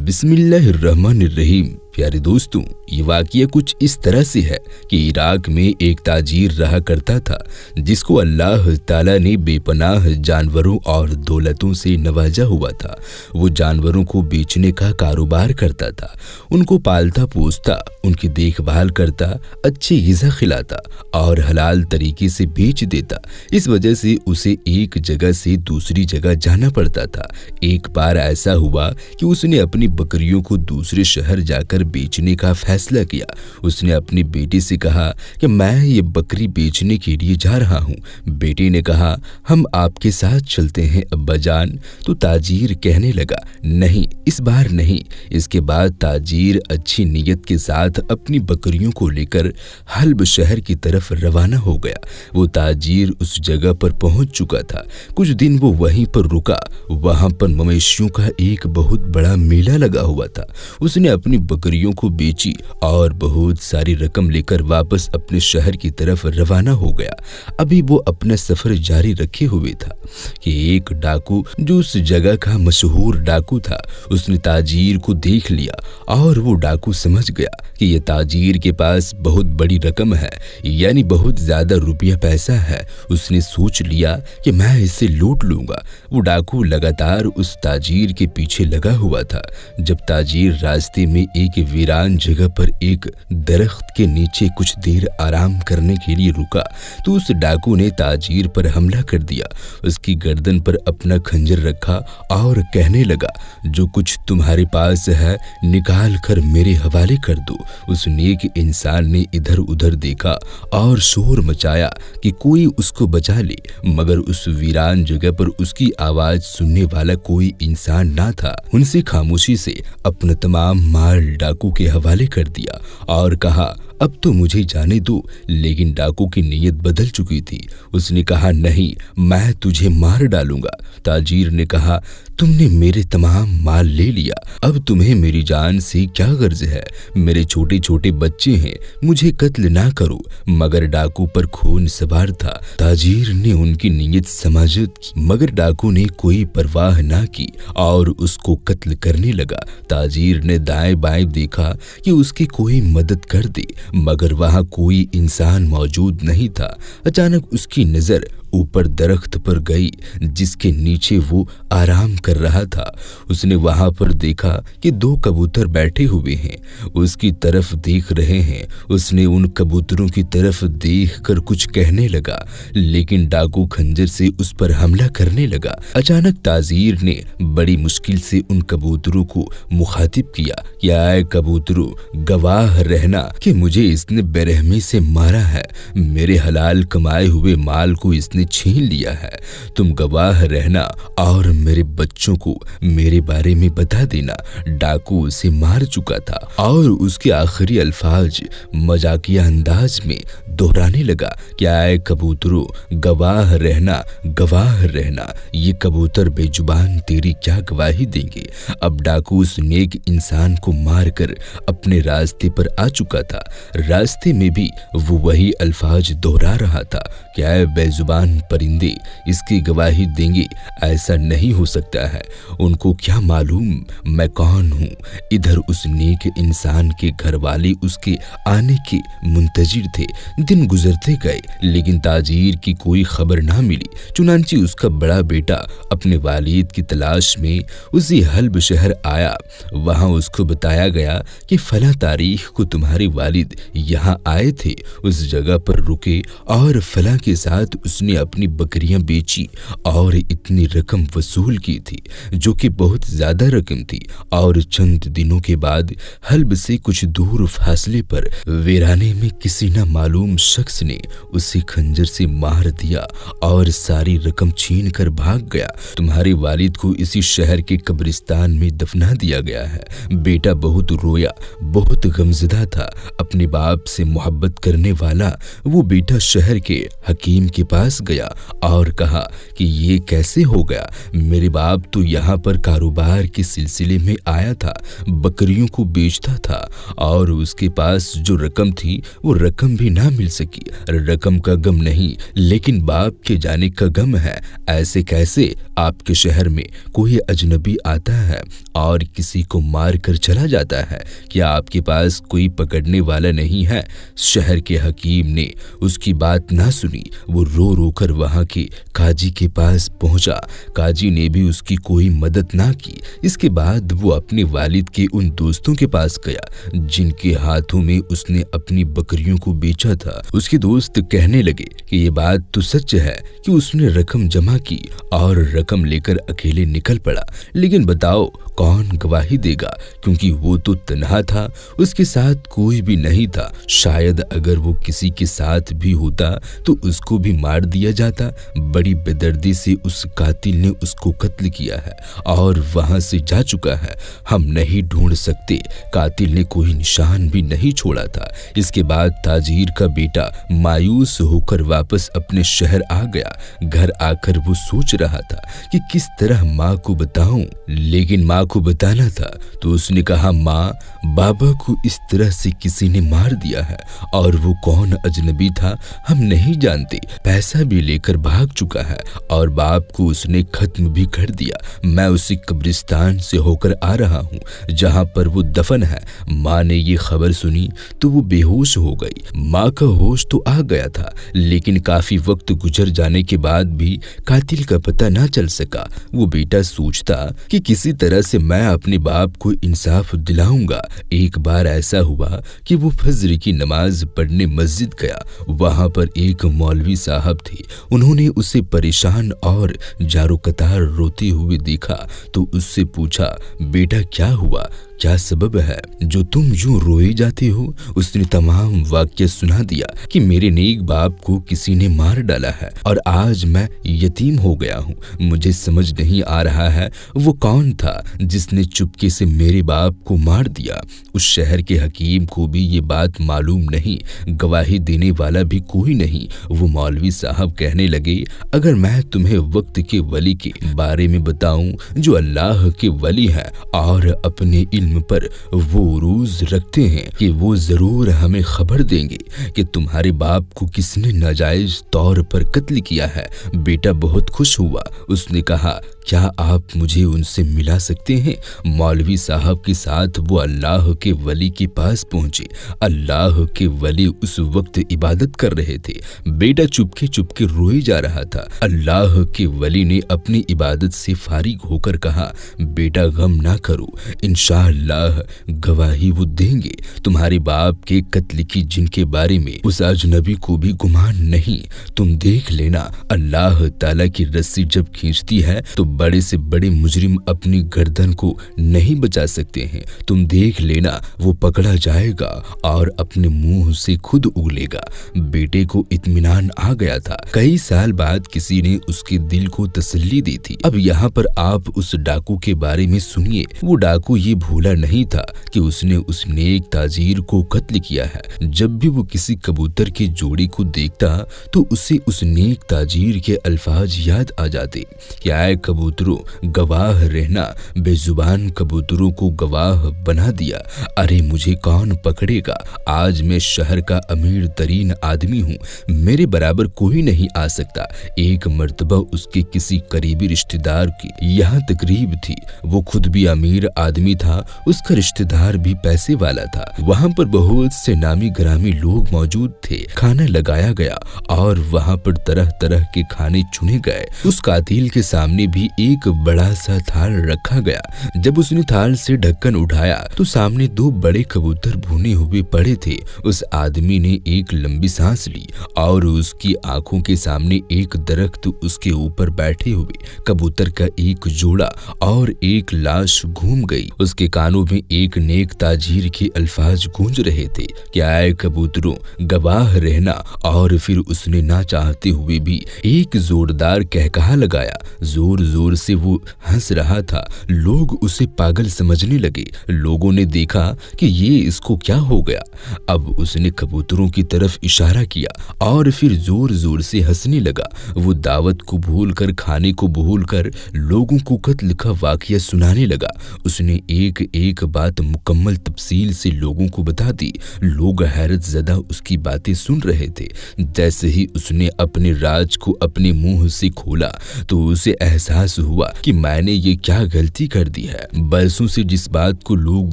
बिस्मिल्लाहिर्रहमानिर्रहीम। प्यारे दोस्तों, ये वाक़या कुछ इस तरह से है कि इराक में एक ताजीर रहा करता था जिसको अल्लाह ताला ने बेपनाह जानवरों और दौलतों से नवाजा हुआ था। वो जानवरों को बेचने का कारोबार करता था, उनको पालता पोसता, उनकी देखभाल करता, अच्छी ग़िज़ा खिलाता और हलाल तरीके से बेच देता। इस वजह से उसे एक जगह से दूसरी जगह जाना पड़ता था। एक बार ऐसा हुआ कि उसने अपनी बकरियों को दूसरे शहर जाकर बेचने का फैसला किया। उसने अपनी बेटी से कहा कि मैं ये बकरी बेचने के लिए जा रहा हूँ। बेटी ने कहा, हम आपके साथ चलते हैं अब्बा जान। तो ताजीर कहने लगा, नहीं, इस बार नहीं। इसके बाद ताजीर अच्छी नीयत के साथ अपनी बकरियों को लेकर हल्ब शहर की तरफ रवाना हो गया। वो ताजीर उस जगह पर पहुंच चुका था। कुछ दिन वो वहीं पर रुका। वहां पर मवेशियों का एक बहुत बड़ा मेला लगा हुआ था। उसने अपनी बकरियों को बेची और बहुत सारी रकम लेकर वापस अपने शहर की तरफ रवाना हो गया। अभी वो अपना सफर जारी रखे हुए था कि एक डाकू, जो उस जगह का मशहूर डाकू था, उसने ताजीर को देख लिया और वो डाकू समझ गया कि ये ताजीर के पास बहुत बड़ी रकम है, यानी बहुत ज्यादा रुपया पैसा है। उसने सोच लिया कि मैं इसे लूट लूंगा। वो डाकू लगातार उस ताजीर के पीछे लगा हुआ था। जब ताजीर रास्ते में एक वीरान जगह पर एक दरख्त के नीचे कुछ देर आराम करने के लिए रुका तो उस डाकू ने ताजीर पर हमला कर दिया। उसकी गर्दन पर अपना खंजर रखा और कहने लगा, जो कुछ तुम्हारे पास है निकाल कर मेरे हवाले कर दो। उस नेक इंसान ने इधर उधर देखा और शोर मचाया कि कोई उसको बचा ले, मगर उस वीरान जगह पर उसकी आवाज सुनने वाला कोई इंसान ना था। उनसे खामोशी से अपना तमाम माल डाकू के हवाले कर दिया और कहा, अब तो मुझे जाने दो। लेकिन डाकू की नीयत बदल चुकी थी। उसने कहा, नहीं, मैं तुझे मार डालूंगा। ताजीर ने कहा, तुमने मेरे तमाम माल ले लिया, अब तुम्हें मेरी जान से क्या गर्ज है? मेरे छोटे छोटे बच्चे हैं, मुझे कत्ल ना करो। मगर डाकू पर खून सवार था। ताजीर ने उनकी नीयत समाजत की, मगर डाकू ने कोई परवाह ना की और उसको कत्ल करने लगा। ताजीर ने दाएं बाएं देखा कि उसकी कोई मदद कर दे, मगर वहां कोई इंसान मौजूद नहीं था। अचानक उसकी नजर ऊपर दरख्त पर गई जिसके नीचे वो आराम कर रहा था। उसने वहां पर देखा कि दो कबूतर बैठे हुए हैं, उसकी तरफ देख रहे हैं। उसने उन कबूतरों की तरफ देखकर कुछ कहने लगा, लेकिन डाकू खंजर से उस पर हमला करने लगा। अचानक ताजीर ने बड़ी मुश्किल से उन कबूतरों को मुखातिब किया कि आए कबूतरों, गवाह रहना कि मुझे इसने बेरहमी से मारा है। मेरे हलाल कमाए हुए माल को इसने छीन लिया है। तुम गवाह रहना और मेरे बच्चों को मेरे बारे में बता देना। डाकू उसे मार चुका था और उसके आखिरी अल्फाज मजाकिया अंदाज में दोहराने लगा, क्या है कबूतरों, गवाह रहना, गवाह रहना। ये कबूतर बेजुबान तेरी क्या गवाही देंगे? अब डाकू उस नेक इंसान को मारकर अपने रास्ते पर आ चुका था। रास्ते में भी वो वही अल्फाज दोहरा रहा था, क्या है बेजुबान परिंदे इसकी गवाही देंगे? ऐसा नहीं हो सकता है। उनको क्या मालूम मैं कौन हूँ? इधर उस नेक इंसान के घर वाले उसके आने के मुंतजिर थे। दिन गुजरते गए लेकिन ताजीर की कोई खबर ना मिली। चुनांचे उसका बड़ा बेटा अपने वालिद की तलाश में उसी हल्ब शहर आया। वहां उसको बताया गया कि फला तारीख को तुम्हारे वालिद यहाँ आए थे, उस जगह पर रुके और फला के साथ उसने अपनी बकरियां बेची और इतनी रकम वसूल की थी, जो कि बहुत ज्यादा रकम थी। और चंद दिनों के बाद हल्ब से कुछ दूर फासले पर वीराने में किसी न मालूम शख्स ने उसे खंजर से मार दिया और सारी रकम छीन कर भाग गया। तुम्हारे वालिद को इसी शहर के कब्रिस्तान में दफना दिया गया है। बेटा बहुत रोया, बहुत गमज़दा था। अपने बाप से मोहब्बत करने वाला वो बेटा शहर के हकीम के पास गया और कहा कि ये कैसे हो गया। मेरे बाप तो यहाँ पर कारोबार के सिलसिले में आया था, बकरियों को बेचता था और उसके पास जो रकम थी वो रकम भी ना मिल सकी। रकम का गम नहीं, लेकिन बाप के जाने का गम है। ऐसे कैसे आपके शहर में कोई अजनबी आता है और किसी को मार कर चला जाता है? क्या आपके पास कोई पकड़ने वाला नहीं है? शहर के हकीम ने उसकी बात ना सुनी। वो रो रो कर वहां के काजी के पास पहुंचा। काजी ने भी उसकी कोई मदद ना की। इसके बाद वो अपने वालिद के उन दोस्तों के पास गया जिनके हाथों में उसने अपनी बकरियों को बेचा था। उसके दोस्त कहने लगे कि ये बात तो सच है कि उसने रकम जमा की और रकम लेकर अकेले निकल पड़ा, लेकिन बताओ कौन गवाही देगा, क्योंकि वो तो तन्हा था, उसके साथ कोई भी नहीं था। शायद अगर वो किसी के साथ भी होता तो उसको भी मार दिया जाता। बड़ी बेदर्दी से उस कातिल ने उसको कत्ल किया है और वहां से जा चुका है। हम नहीं ढूंढ सकते, कातिल ने कोई निशान भी नहीं छोड़ा था। इसके बाद ताजीर का बेटा मायूस होकर वापस अपने शहर आ गया। घर आकर वो सोच रहा था कि किस तरह माँ को बताऊं, लेकिन माँ को बताना था तो उसने कहा, माँ, बाबा को इस तरह से किसी ने मार दिया है और वो कौन अजनबी था हम नहीं जानते। पैसा भी लेकर भाग चुका है और बाप को उसने खत्म भी कर दिया। मैं उसी कब्रिस्तान से होकर आ रहा हूँ जहाँ पर वो दफन है। माँ ने ये खबर सुनी तो वो बेहोश हो गई। माँ का होश तो आ गया था, लेकिन काफी वक्त गुजर जाने के बाद भी कातिल का पता ना चल सका। वो बेटा सोचता कि किसी तरह से मैं अपने बाप को इंसाफ दिलाऊंगा। एक बार ऐसा हुआ कि वो फज्र की नमाज पढ़ने मस्जिद गया। वहां पर एक मौलवी साहब थे। उन्होंने उसे परेशान और जारो कतार रोते हुए देखा तो उससे पूछा, बेटा क्या हुआ, क्या सबब है जो तुम यूं रोए जाते हो? उसने तमाम वाक्य सुना दिया कि मेरे नेक बाप को किसी ने मार डाला है और आज मैं यतीम हो गया हूँ। मुझे समझ नहीं आ रहा है वो कौन था जिसने चुपके से मेरे बाप को मार दिया। उस शहर के हकीम को भी ये बात मालूम नहीं, गवाही देने वाला भी कोई नहीं। वो मौलवी साहब कहने लगे, अगर मैं तुम्हें वक्त के वली के बारे में बताऊं जो अल्लाह के वली है और अपने इल्म पर वो उरूज रखते हैं कि वो जरूर हमें खबर देंगे कि तुम्हारे बाप को किसने नाजायज तौर पर कत्ल किया है। बेटा बहुत खुश हुआ। उसने कहा, क्या आप मुझे उनसे मिला सकते हैं? मौलवी साहब के साथ वो अल्लाह के वली के पास पहुंचे। अल्लाह के वली उस वक्त इबादत कर रहे थे। बेटा चुपके चुपके रोए जा रहा था। अल्लाह के वली ने अपनी इबादत से फारिग होकर कहा, बेटा गम ना करो, इंशाअल्लाह गवाही वो देंगे तुम्हारे बाप के कत्ल की, जिनके बारे में उस अजनबी को भी गुमान नहीं। तुम देख लेना, अल्लाह ताला की रस्सी जब खींचती है तो बड़े से बड़े मुजरिम अपनी गर्दन को नहीं बचा सकते हैं। तुम देख लेना, वो पकड़ा जाएगा और अपने मुंह से खुद उगलेगा। बेटे को इत्मीनान आ गया था। कई साल बाद किसी ने उसके दिल को तसल्ली दी थी। अब यहाँ पर आप उस डाकू के बारे में सुनिए। वो डाकू ये भूला नहीं था कि उसने उस नेक ताजीर को कत्ल किया है। जब भी वो किसी कबूतर की जोड़ी को देखता तो उसे उस नेक ताजीर के अल्फाज याद आ जाते कि आए कबूतरों, गवाह रहना, बेजुबान कबूतरों को गवाह बना दिया। अरे मुझे कौन पकड़ेगा? आज मैं शहर का अमीर तरीन आदमी हूँ, मेरे बराबर कोई नहीं आ सकता। एक मर्तबा उसके किसी करीबी रिश्तेदार की यहाँ तकरीब थी। वो खुद भी अमीर आदमी था, उसका रिश्तेदार भी पैसे वाला था। वहाँ पर बहुत से नामी ग्रामी लोग मौजूद थे। खाना लगाया गया और वहाँ पर तरह तरह के खाने चुने गए। उस कातिल के सामने भी एक बड़ा सा थाल रखा गया। जब उसने थाल से ढक्कन उठाया तो सामने दो बड़े कबूतर भुने हुए पड़े थे। उस आदमी ने एक लंबी सांस ली और उसकी आंखों के सामने एक दरख्त, उसके ऊपर बैठे हुए कबूतर का एक जोड़ा और एक लाश घूम गई। उसके कानों में एक नेक ताजीर के अल्फाज गूंज रहे थे कि आए कबूतरों, गवाह रहना। और फिर उसने ना चाहते हुए भी एक जोरदार कहकहा लगाया। जोर जोर जोर से वो हंस रहा था। लोग उसे पागल समझने लगे। लोगों ने देखा कि ये इसको क्या हो गया। अब उसने कबूतरों की तरफ इशारा किया और फिर जोर जोर से हंसने लगा। वो दावत को भूलकर, खाने को भूलकर लोगों को कत्ल का वाकया सुनाने लगा। उसने एक एक बात मुकम्मल तफसील से लोगों को बता दी। लोग हैरत ज़दा उसकी बातें सुन रहे थे। जैसे ही उसने अपने राज को अपने मुंह से खोला तो उसे एहसास हुआ कि मैंने ये क्या गलती कर दी है। बरसों से जिस बात को लोग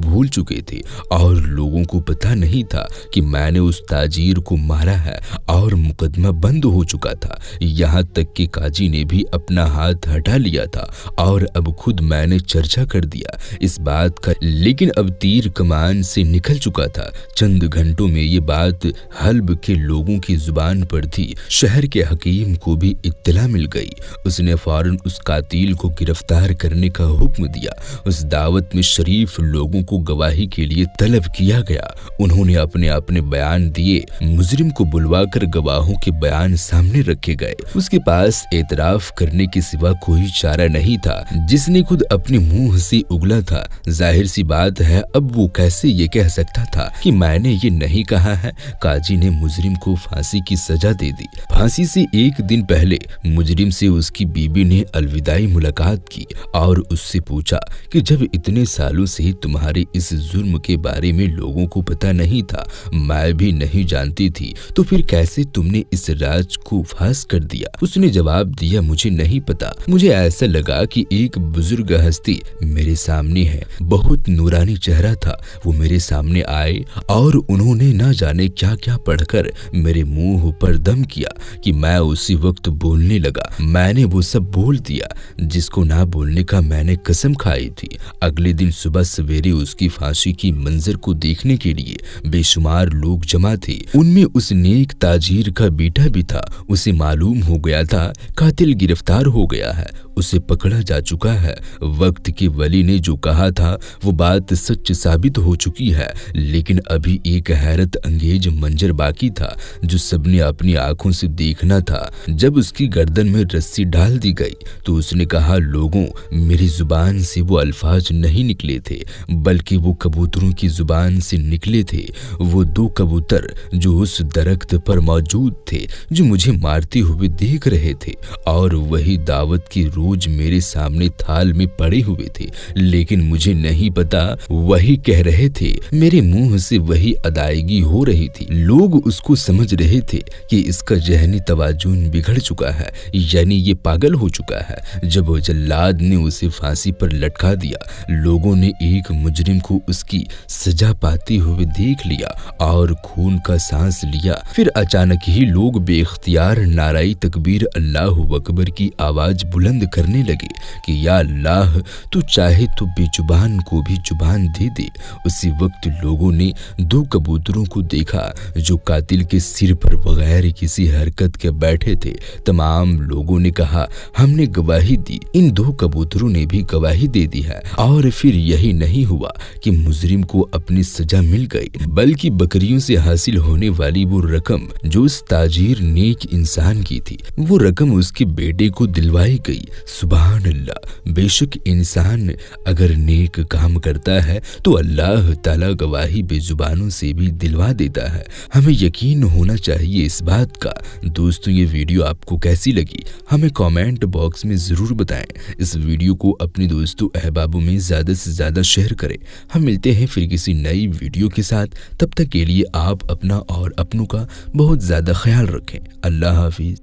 भूल चुके थे और लोगों को पता नहीं था कि मैंने उस ताजीर को मारा है और मुकदमा बंद हो चुका था। यहाँ तक कि काजी ने भी अपना हाथ हटा लिया था और अब खुद मैंने चर्चा कर दिया इस बात का। लेकिन अब तीर कमान से निकल चुका था। चंद घंटों में ये बात हल्ब के लोगों की जुबान पर थी। शहर के हकीम को भी इत्तला मिल गई। उसने फौरन उस कातिल को गिरफ्तार करने का हुक्म दिया। उस दावत में शरीफ लोगों को गवाही के लिए तलब किया गया। उन्होंने अपने अपने बयान दिए। मुजरिम को बुलवाकर गवाहों के बयान सामने रखे गए। उसके पास एतराफ करने के सिवा कोई चारा नहीं था। जिसने खुद अपने मुंह से उगला था, जाहिर सी बात है अब वो कैसे ये कह सकता था कि मैंने ये नहीं कहा है। काजी ने मुजरिम को फांसी की सजा दे दी। फांसी से एक दिन पहले मुजरिम से उसकी बीबी ने अलविदाई मुलाकात की और उससे पूछा कि जब इतने सालों से तुम्हारे इस जुर्म के बारे में लोगों को पता नहीं था, मैं भी नहीं जानती थी, तो फिर कैसे तुमने इस राज को फांस कर दिया। उसने जवाब दिया, मुझे नहीं पता। मुझे ऐसा लगा कि एक बुजुर्ग हस्ती मेरे सामने है। बहुत नूरानी चेहरा था। वो मेरे सामने आए और उन्होंने ना जाने क्या क्या पढ़कर मेरे मुंह पर दम किया कि मैं उसी वक्त बोलने लगा। मैंने वो सब बोल दिया जिसको ना बोलने का मैंने कसम खाई थी। अगले दिन सुबह सवेरे उसकी फांसी की मंजर को देखने के लिए बेशुमार लोग जमा थे। उनमें उस नेक ताजीर का बेटा भी था। उसे मालूम हो गया था कातिल गिरफ्तार हो गया है, उसे पकड़ा जा चुका है। वक्त के वली ने जो कहा था वो बात सच साबित हो चुकी है। लेकिन अभी एक हैरत अंगेज मंजर बाकी था जो सबने अपनी आंखों से देखना था। जब उसकी गर्दन में रस्सी डाल दी गई तो उसने कहा, लोगों, मेरी जुबान से वो अल्फाज नहीं निकले थे बल्कि वो कबूतरों की जुबान से निकले थे। वो दो कबूतर जो उस दरख्त पर मौजूद थे, जो मुझे मारते हुए देख रहे थे, और वही दावत की रोज मेरे सामने थाल में पड़े हुए थे। लेकिन मुझे नहीं पता वही कह रहे थे, मेरे मुंह से वही अदायगी हो रही थी। लोग उसको समझ रहे थे कि इसका जहनी तवाजुन बिगड़ चुका है, यानी ये पागल हो चुका है। जब वो जल्लाद ने उसे फांसी पर लटका दिया, लोगों ने एक मुजरिम को उसकी सजा पाते हुए देख लिया और खून का सांस लिया। फिर अचानक ही लोग बेख्तियार नाराई तकबीर अल्लाहु अकबर की आवाज बुलंद करने लगे कि या अल्लाह, तू चाहे तो बेजुबान को भी जुबान दे दे। उसी वक्त लोगों ने दो कबूतरों को देखा जो कातिल के सिर पर बगैर किसी हरकत के बैठे थे। तमाम लोगों ने कहा, हमने गवाही दी। इन दो कबूतरों ने भी गवाही दे दी है। और फिर यही नहीं हुआ कि मुजरिम को अपनी सजा मिल गई, बल्कि बकरियों से हासिल होने वाली वो रकम जो उस ताजीर नेक इंसान की थी, वो रकम उसके बेटे को दिलवाई गई। सुभान अल्लाह, बेशक इंसान अगर नेक काम करता है तो अल्लाह ताला गवाही बेजुबानों से भी दिलवा देता है। हमें यकीन होना चाहिए इस बात का। दोस्तों, ये वीडियो आपको कैसी लगी हमें कमेंट बॉक्स में जरूर बताएं। इस वीडियो को अपने दोस्तों अहबाबों में ज्यादा से ज्यादा शेयर करें। हम मिलते हैं फिर किसी नई वीडियो के साथ। तब तक के लिए आप अपना और अपनों का बहुत ज्यादा ख्याल रखें। अल्लाह हाफिज।